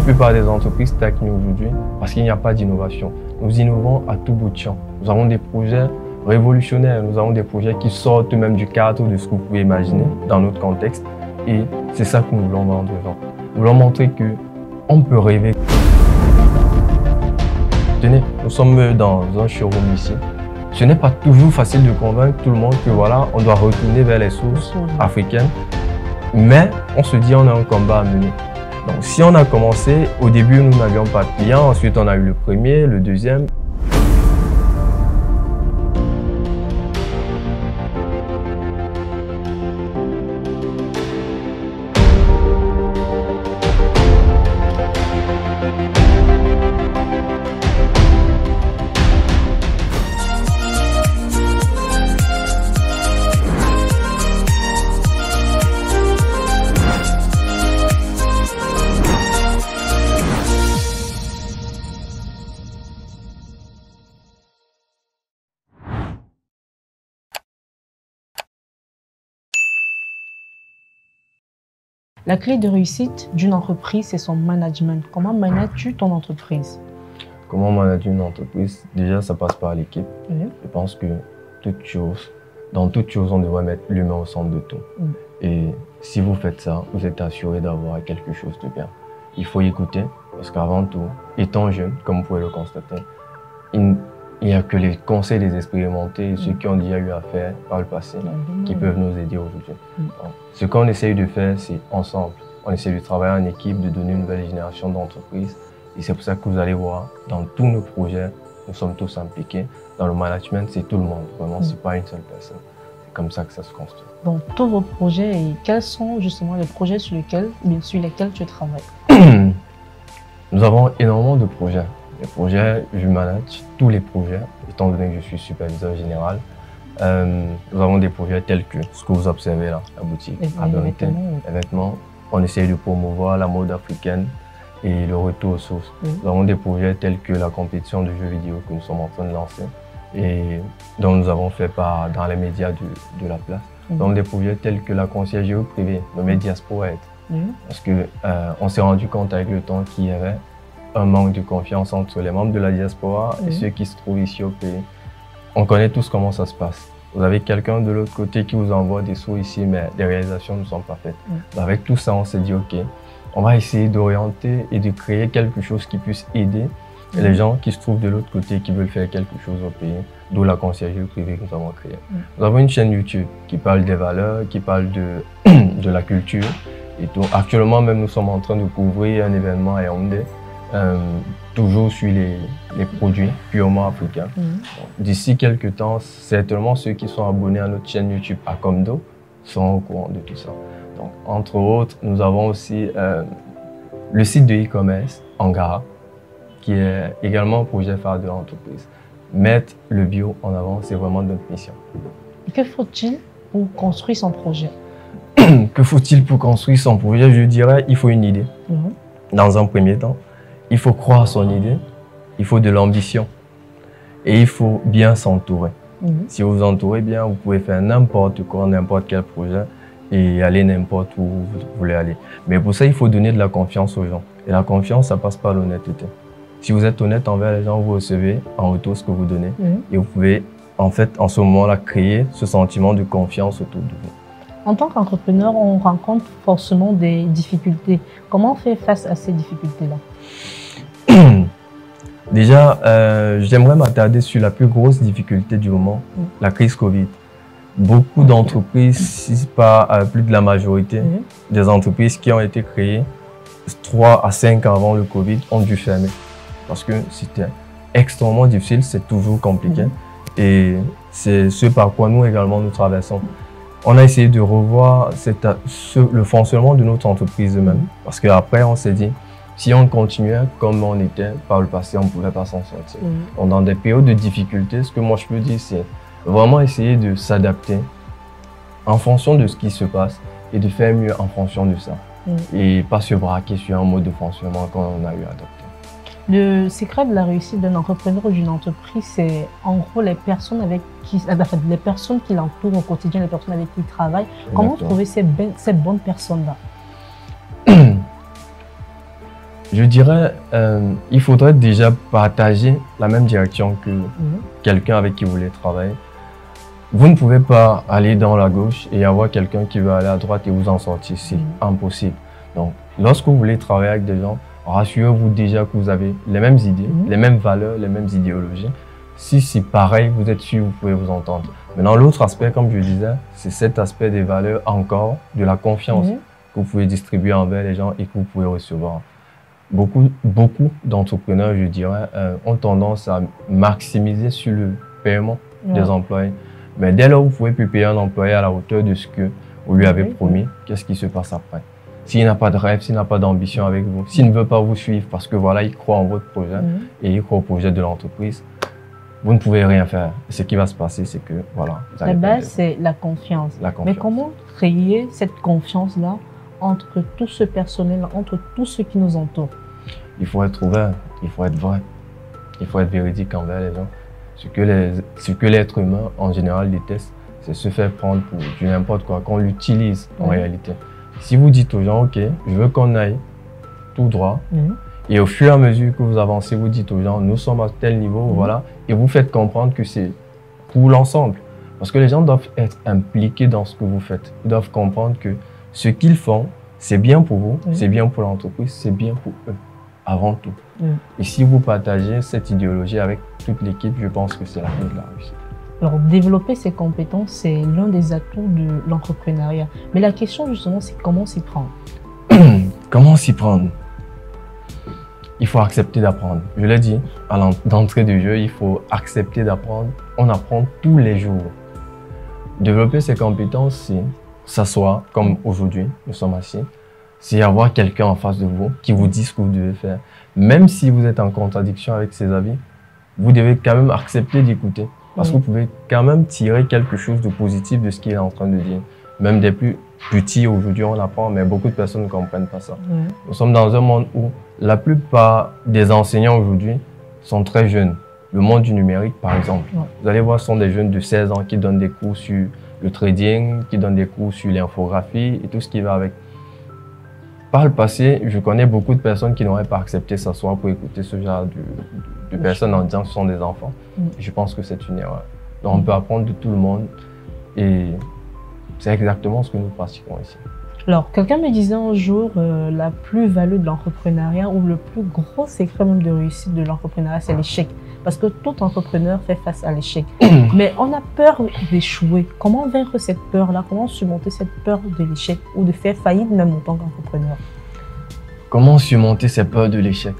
plupart des entreprises stagnent aujourd'hui parce qu'il n'y a pas d'innovation. Nous innovons à tout bout de champ. Nous avons des projets révolutionnaires, nous avons des projets qui sortent même du cadre de ce que vous pouvez imaginer dans notre contexte. Et c'est ça que nous voulons vendre aux gens. Nous voulons montrer qu'on peut rêver. Tenez, nous sommes dans un showroom ici. Ce n'est pas toujours facile de convaincre tout le monde que voilà, on doit retourner vers les sources africaines. Mais on se dit on a un combat à mener. Donc si on a commencé, au début nous n'avions pas de clients, ensuite on a eu le premier, le deuxième. La clé de réussite d'une entreprise, c'est son management. Comment manages-tu ton entreprise? Comment manager une entreprise? Déjà, ça passe par l'équipe. Je pense que dans toute chose, on devrait mettre l'humain au centre de tout. Et si vous faites ça, vous êtes assuré d'avoir quelque chose de bien. Il faut écouter, parce qu'avant tout, étant jeune, comme vous pouvez le constater, il n'y a que les conseils des expérimentés et ceux qui ont déjà eu à faire par le passé qui peuvent nous aider aujourd'hui. Ce qu'on essaye de faire, c'est ensemble. On essaie de travailler en équipe, de donner une nouvelle génération d'entreprises. Et c'est pour ça que vous allez voir, dans tous nos projets, nous sommes tous impliqués. Dans le management, c'est tout le monde. Vraiment, ce n'est pas une seule personne. C'est comme ça que ça se construit. Dans tous vos projets, et quels sont justement les projets sur lesquels tu travailles? Nous avons énormément de projets. Les projets, je manage tous les projets, étant donné que je suis superviseur général. Nous avons des projets tels que ce que vous observez là, la boutique, les vêtements. On essaye de promouvoir la mode africaine et le retour aux sources. Nous avons des projets tels que la compétition de jeux vidéo que nous sommes en train de lancer et dont nous avons fait part dans les médias de la place. Nous avons des projets tels que la conciergerie privée, nommée Diasporaid. Parce qu'on s'est rendu compte avec le temps qu'il y avait un manque de confiance entre les membres de la diaspora et ceux qui se trouvent ici au pays. On connaît tous comment ça se passe. Vous avez quelqu'un de l'autre côté qui vous envoie des sous ici, mais les réalisations ne sont pas faites. Avec tout ça, on s'est dit, OK, on va essayer d'orienter et de créer quelque chose qui puisse aider les gens qui se trouvent de l'autre côté, qui veulent faire quelque chose au pays, d'où la conciergerie privée que nous avons créée. Nous avons une chaîne YouTube qui parle des valeurs, qui parle de la culture et tout. Actuellement, même, nous sommes en train de couvrir un événement à Yaoundé, toujours sur les produits purement africains. D'ici quelques temps, certainement ceux qui sont abonnés à notre chaîne YouTube Akomdo seront au courant de tout ça. Donc, entre autres, nous avons aussi le site de e-commerce Angara, qui est également un projet phare de l'entreprise. Mettre le bio en avant, c'est vraiment notre mission. Que faut-il pour construire son projet? Que faut-il pour construire son projet? Je dirais il faut une idée. Dans un premier temps, il faut croire son idée, il faut de l'ambition et il faut bien s'entourer. Si vous vous entourez bien, vous pouvez faire n'importe quoi, n'importe quel projet et aller n'importe où vous voulez aller. Mais pour ça, il faut donner de la confiance aux gens. Et la confiance, ça passe par l'honnêteté. Si vous êtes honnête envers les gens, vous recevez en retour ce que vous donnez et vous pouvez en fait, en ce moment-là, créer ce sentiment de confiance autour de vous. En tant qu'entrepreneur, on rencontre forcément des difficultés. Comment on fait face à ces difficultés-là? Déjà, j'aimerais m'attarder sur la plus grosse difficulté du moment, la crise Covid. Beaucoup d'entreprises, si pas plus de la majorité, des entreprises qui ont été créées 3 à 5 ans avant le Covid ont dû fermer. Parce que c'était extrêmement difficile, c'est toujours compliqué. Et c'est ce par quoi nous également nous traversons. On a essayé de revoir le fonctionnement de notre entreprise même. Parce qu'après, on s'est dit, si on continuait comme on était par le passé, on ne pouvait pas s'en sortir. Donc, dans des périodes de difficulté, ce que moi je peux dire, c'est vraiment essayer de s'adapter en fonction de ce qui se passe et de faire mieux en fonction de ça. Et pas se braquer sur un mode de fonctionnement qu'on a eu adopté. Le secret de la réussite d'un entrepreneur ou d'une entreprise, c'est en gros les personnes les personnes qui l'entourent au quotidien, les personnes avec qui il travaille. Comment trouver ces bonnes personnes-là? Je dirais, il faudrait déjà partager la même direction que quelqu'un avec qui vous voulez travailler. Vous ne pouvez pas aller dans la gauche et avoir quelqu'un qui veut aller à droite et vous en sortir. C'est impossible. Donc, lorsque vous voulez travailler avec des gens, rassurez-vous déjà que vous avez les mêmes idées, les mêmes valeurs, les mêmes idéologies. Si c'est pareil, vous êtes sûr que vous pouvez vous entendre. Maintenant, l'autre aspect, comme je disais, c'est cet aspect des valeurs encore, de la confiance que vous pouvez distribuer envers les gens et que vous pouvez recevoir. Beaucoup d'entrepreneurs, je dirais, ont tendance à maximiser sur le paiement des employés. Mais dès lors où vous pouvez plus payer un employé à la hauteur de ce que vous lui avez promis, qu'est-ce qui se passe après? S'il n'a pas de rêve, s'il n'a pas d'ambition avec vous, s'il ne veut pas vous suivre parce que voilà, il croit en votre projet et il croit au projet de l'entreprise, vous ne pouvez rien faire. Et ce qui va se passer, c'est que voilà. La base, c'est la confiance. Mais comment créer cette confiance-là entre tout ce personnel, entre tous ceux qui nous entourent? Il faut être ouvert, il faut être vrai, il faut être véridique envers les gens. Ce que l'être humain, en général, déteste, c'est se faire prendre pour du n'importe quoi, qu'on l'utilise en réalité. Si vous dites aux gens, OK, je veux qu'on aille tout droit, et au fur et à mesure que vous avancez, vous dites aux gens, nous sommes à tel niveau, voilà, et vous faites comprendre que c'est pour l'ensemble. Parce que les gens doivent être impliqués dans ce que vous faites. Ils doivent comprendre que ce qu'ils font, c'est bien pour vous, c'est bien pour l'entreprise, c'est bien pour eux, avant tout. Et si vous partagez cette idéologie avec toute l'équipe, je pense que c'est la clé de la réussite. Alors, développer ses compétences, c'est l'un des atouts de l'entrepreneuriat. Mais la question, justement, c'est comment s'y prendre? Comment s'y prendre? Il faut accepter d'apprendre. Je l'ai dit, d'entrée de jeu, il faut accepter d'apprendre. On apprend tous les jours. Développer ses compétences, c'est s'asseoir, comme aujourd'hui, nous sommes assis. C'est avoir quelqu'un en face de vous qui vous dit ce que vous devez faire. Même si vous êtes en contradiction avec ses avis, vous devez quand même accepter d'écouter. Parce que vous pouvez quand même tirer quelque chose de positif de ce qu'il est en train de dire. Même des plus petits, aujourd'hui, on apprend, mais beaucoup de personnes ne comprennent pas ça. Nous sommes dans un monde où la plupart des enseignants aujourd'hui sont très jeunes. Le monde du numérique, par exemple. Vous allez voir, ce sont des jeunes de 16 ans qui donnent des cours sur le trading, qui donnent des cours sur l'infographie et tout ce qui va avec. Par le passé, je connais beaucoup de personnes qui n'auraient pas accepté s'asseoir pour écouter ce genre de personnes en disant que ce sont des enfants. Je pense que c'est une erreur. Donc on peut apprendre de tout le monde et c'est exactement ce que nous pratiquons ici. Alors, quelqu'un me disait un jour, la plus-value de l'entrepreneuriat ou le plus gros secret même de réussite de l'entrepreneuriat, c'est l'échec. Parce que tout entrepreneur fait face à l'échec. Mais on a peur d'échouer. Comment vaincre cette peur-là? Comment surmonter cette peur de l'échec ou de faire faillite même en tant qu'entrepreneur? Comment surmonter cette peur de l'échec?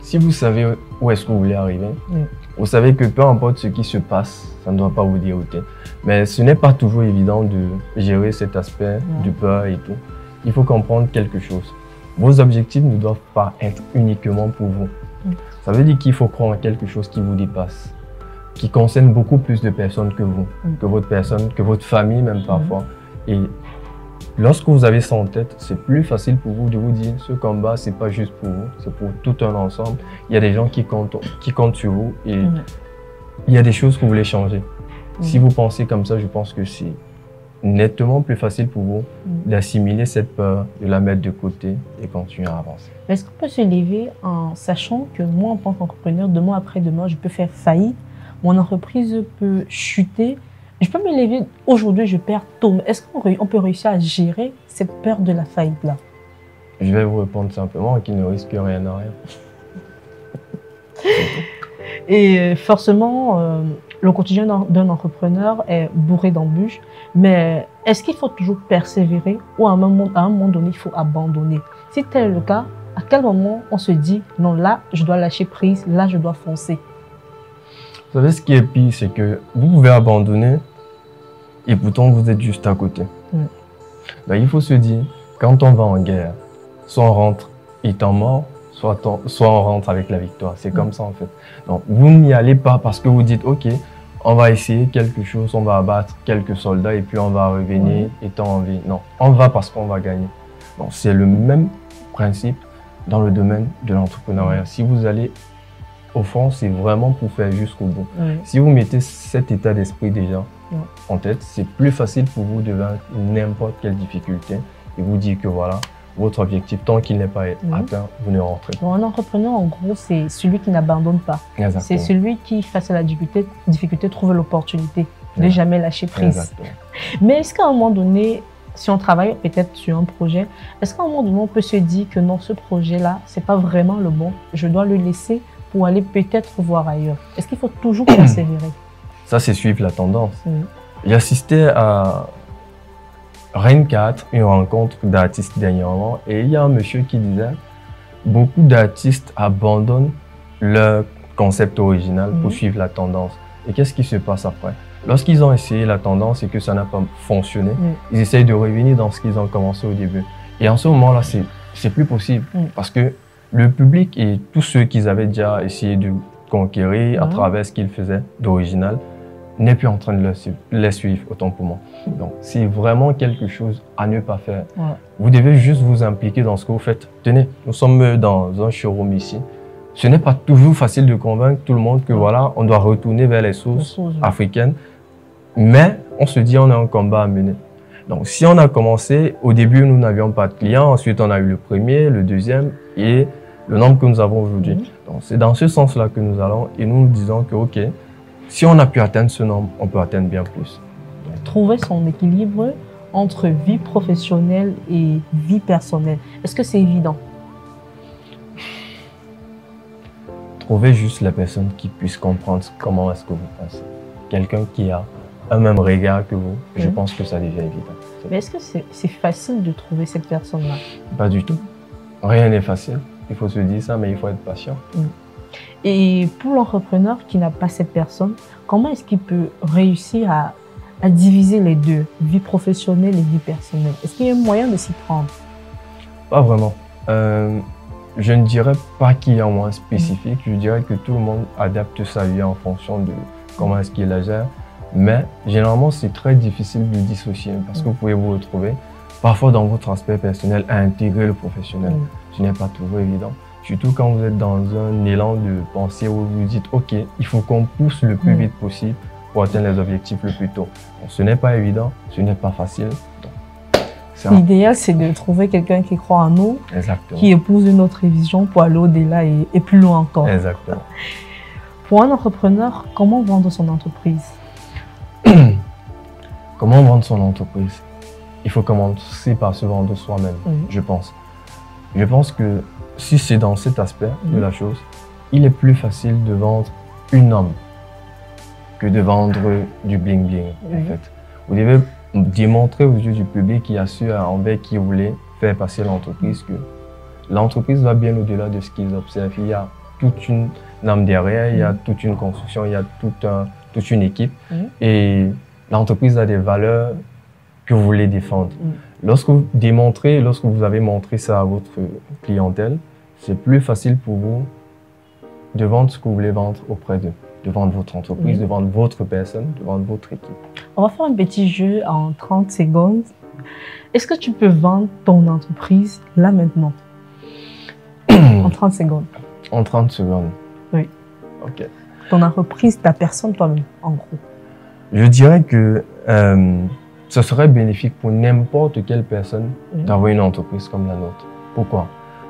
Si vous savez où est-ce que vous voulez arriver, vous savez que peu importe ce qui se passe, ça ne doit pas vous dérouter. Mais ce n'est pas toujours évident de gérer cet aspect de peur et tout. Il faut comprendre quelque chose. Vos objectifs ne doivent pas être uniquement pour vous. Ça veut dire qu'il faut croire en quelque chose qui vous dépasse, qui concerne beaucoup plus de personnes que vous, que votre famille même parfois. Et lorsque vous avez ça en tête, c'est plus facile pour vous de vous dire ce combat, c'est pas juste pour vous, c'est pour tout un ensemble. Il y a des gens qui comptent sur vous et il y a des choses que vous voulez changer. Si vous pensez comme ça, je pense que c'est nettement plus facile pour vous d'assimiler cette peur, de la mettre de côté et continuer à avancer. Est-ce qu'on peut se lever en sachant que moi, en tant qu'entrepreneur, demain après demain, je peux faire faillite, mon entreprise peut chuter, je peux me lever, aujourd'hui je perds tout, mais est-ce qu'on peut réussir à gérer cette peur de la faillite-là? Je vais vous répondre simplement qu'il ne risque rien à rien. Et forcément, le quotidien d'un entrepreneur est bourré d'embûches, mais est-ce qu'il faut toujours persévérer ou à un moment donné, il faut abandonner? Si tel est le cas, à quel moment on se dit « non, là, je dois lâcher prise, là, je dois foncer ». Vous savez, ce qui est pire, c'est que vous pouvez abandonner et pourtant vous êtes juste à côté. Ben, il faut se dire, quand on va en guerre, soit on rentre étant mort, soit on rentre avec la victoire. C'est comme ça en fait. Donc, vous n'y allez pas parce que vous dites, OK, on va essayer quelque chose, on va abattre quelques soldats et puis on va revenir étant en vie. Non, on va parce qu'on va gagner. Donc, c'est le même principe dans le domaine de l'entrepreneuriat. Si vous allez au fond, c'est vraiment pour faire jusqu'au bout. Si vous mettez cet état d'esprit déjà en tête, c'est plus facile pour vous de vaincre n'importe quelle difficulté et vous dire que voilà, votre objectif, tant qu'il n'est pas atteint, vous ne rentrez pas. Bon, un entrepreneur, en gros, c'est celui qui n'abandonne pas. C'est celui qui, face à la difficulté trouve l'opportunité de ne jamais lâcher prise. Exactement. Mais est-ce qu'à un moment donné, si on travaille peut-être sur un projet, est-ce qu'à un moment donné, on peut se dire que non, ce projet-là, ce n'est pas vraiment le bon, je dois le laisser pour aller peut-être voir ailleurs? Est-ce qu'il faut toujours persévérer? Ça, c'est suivre la tendance. J'ai assisté à Rennes 4, une rencontre d'artistes dernièrement, et il y a un monsieur qui disait beaucoup d'artistes abandonnent leur concept original pour suivre la tendance. Et qu'est-ce qui se passe après? Lorsqu'ils ont essayé la tendance et que ça n'a pas fonctionné, ils essayent de revenir dans ce qu'ils ont commencé au début. Et en ce moment-là, c'est plus possible parce que le public et tous ceux qu'ils avaient déjà essayé de conquérir à travers ce qu'ils faisaient d'original n'est plus en train de les suivre, autant pour moi. Donc, c'est vraiment quelque chose à ne pas faire. Vous devez juste vous impliquer dans ce que vous faites. Tenez, nous sommes dans un showroom ici. Ce n'est pas toujours facile de convaincre tout le monde que voilà, on doit retourner vers les sources africaines. Mais on se dit, on a un combat à mener. Donc, si on a commencé, au début, nous n'avions pas de clients. Ensuite, on a eu le premier, le deuxième et le nombre que nous avons aujourd'hui. Donc, c'est dans ce sens-là que nous allons et nous nous disons que, OK, si on a pu atteindre ce nombre, on peut atteindre bien plus. Trouver son équilibre entre vie professionnelle et vie personnelle. Est-ce que c'est évident? Trouver juste la personne qui puisse comprendre comment est-ce que vous pensez. Quelqu'un qui a un même regard que vous, je pense que ça devient évident. Mais est-ce que c'est facile de trouver cette personne-là? Pas du tout. Rien n'est facile. Il faut se dire ça, mais il faut être patient. Et pour l'entrepreneur qui n'a pas cette personne, comment est-ce qu'il peut réussir à diviser les deux, vie professionnelle et vie personnelle? Est-ce qu'il y a un moyen de s'y prendre? Pas vraiment. Je ne dirais pas qu'il y a un moyen spécifique. Je dirais que tout le monde adapte sa vie en fonction de comment est-ce qu'il la gère. Mais généralement, c'est très difficile de dissocier parce que vous pouvez vous retrouver parfois dans votre aspect personnel à intégrer le professionnel. Ce n'est pas toujours évident. Surtout quand vous êtes dans un élan de pensée où vous vous dites « Ok, il faut qu'on pousse le plus vite possible pour atteindre les objectifs le plus tôt. » Ce n'est pas évident, ce n'est pas facile. L'idéal, c'est de trouver quelqu'un qui croit en nous, qui épouse une autre vision pour aller au-delà et plus loin encore. Exactement. Pour un entrepreneur, comment vendre son entreprise? Comment vendre son entreprise? Il faut commencer par se vendre soi-même, je pense. Je pense que si c'est dans cet aspect de la chose, il est plus facile de vendre une âme que de vendre du bling-bling, en fait. Vous devez démontrer aux yeux du public qui a su envers qui vous voulez faire passer l'entreprise que l'entreprise va bien au-delà de ce qu'ils observent. Il y a toute une âme derrière, il y a toute une construction, il y a toute une équipe. Et l'entreprise a des valeurs que vous voulez défendre. Lorsque vous démontrez, lorsque vous avez montré ça à votre clientèle, c'est plus facile pour vous de vendre ce que vous voulez vendre auprès d'eux, de vendre votre entreprise, de vendre votre personne, de vendre votre équipe. On va faire un petit jeu en 30 secondes. Est-ce que tu peux vendre ton entreprise là maintenant? En 30 secondes. En 30 secondes? Oui. Ok. Ton entreprise, ta personne toi-même, en gros. Je dirais que ce serait bénéfique pour n'importe quelle personne d'avoir une entreprise comme la nôtre. Pourquoi?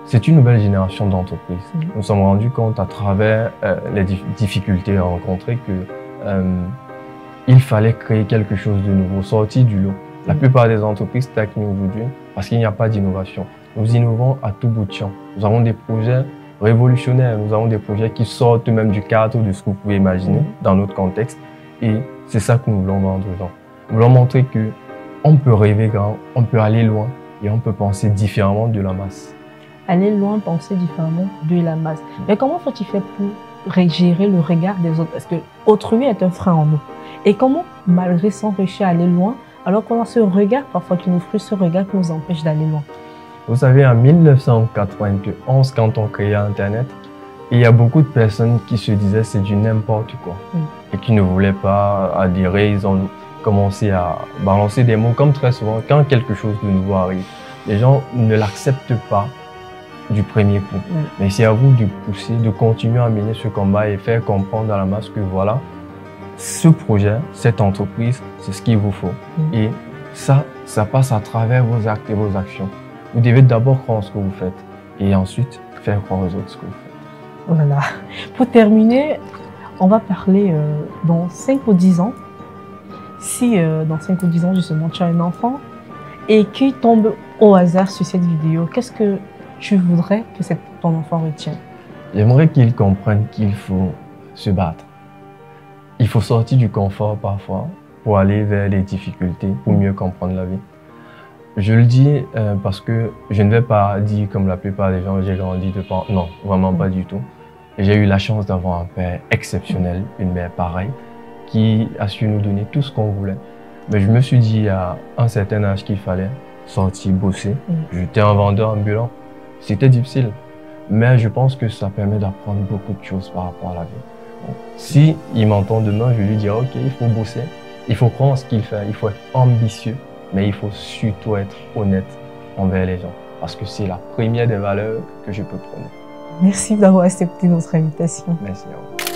C'est une nouvelle génération d'entreprises. Nous nous sommes rendus compte à travers les difficultés rencontrées que il fallait créer quelque chose de nouveau, sortir du lot. La plupart des entreprises stagnent aujourd'hui parce qu'il n'y a pas d'innovation. Nous innovons à tout bout de champ. Nous avons des projets révolutionnaires, nous avons des projets qui sortent même du cadre de ce que vous pouvez imaginer dans notre contexte. Et c'est ça que nous voulons vendre aux gens. Nous voulons montrer qu'on peut rêver grand, on peut aller loin et on peut penser différemment de la masse. Aller loin, penser différemment de la masse. Mais comment faut-il faire pour gérer le regard des autres? Parce que autrui est un frein en nous. Et comment, malgré ça, réussir à aller loin, alors qu'on a ce regard parfois qui nous frustre, ce regard qui nous empêche d'aller loin? Vous savez, en 1991, quand on créait Internet, il y a beaucoup de personnes qui se disaient c'est du n'importe quoi et qui ne voulaient pas adhérer. Ils ont commencé à balancer des mots comme très souvent, quand quelque chose de nouveau arrive, les gens ne l'acceptent pas du premier coup. Mais c'est à vous de pousser, de continuer à mener ce combat et faire comprendre à la masse que voilà, ce projet, cette entreprise, c'est ce qu'il vous faut. Et ça passe à travers vos actes et vos actions. Vous devez d'abord croire en ce que vous faites et ensuite faire croire aux autres ce que vous faites. Voilà. Pour terminer, on va parler dans 5 ou 10 ans. Si dans 5 ou 10 ans, justement, tu as un enfant et qui tombe au hasard sur cette vidéo, qu'est-ce que tu voudrais que ton enfant retienne? J'aimerais qu'il comprenne qu'il faut se battre. Il faut sortir du confort parfois pour aller vers les difficultés, pour mieux comprendre la vie. Je le dis parce que je ne vais pas dire comme la plupart des gens, j'ai grandi de parents. Non, vraiment pas du tout. J'ai eu la chance d'avoir un père exceptionnel, une mère pareille, qui a su nous donner tout ce qu'on voulait. Mais je me suis dit à un certain âge qu'il fallait sortir, bosser. J'étais un vendeur ambulant. C'était difficile. Mais je pense que ça permet d'apprendre beaucoup de choses par rapport à la vie. Donc, si il m'entend demain, je lui dirai ok, il faut bosser, il faut croire en ce qu'il fait, il faut être ambitieux, mais il faut surtout être honnête envers les gens. Parce que c'est la première des valeurs que je peux prôner. Merci d'avoir accepté notre invitation. Merci à vous.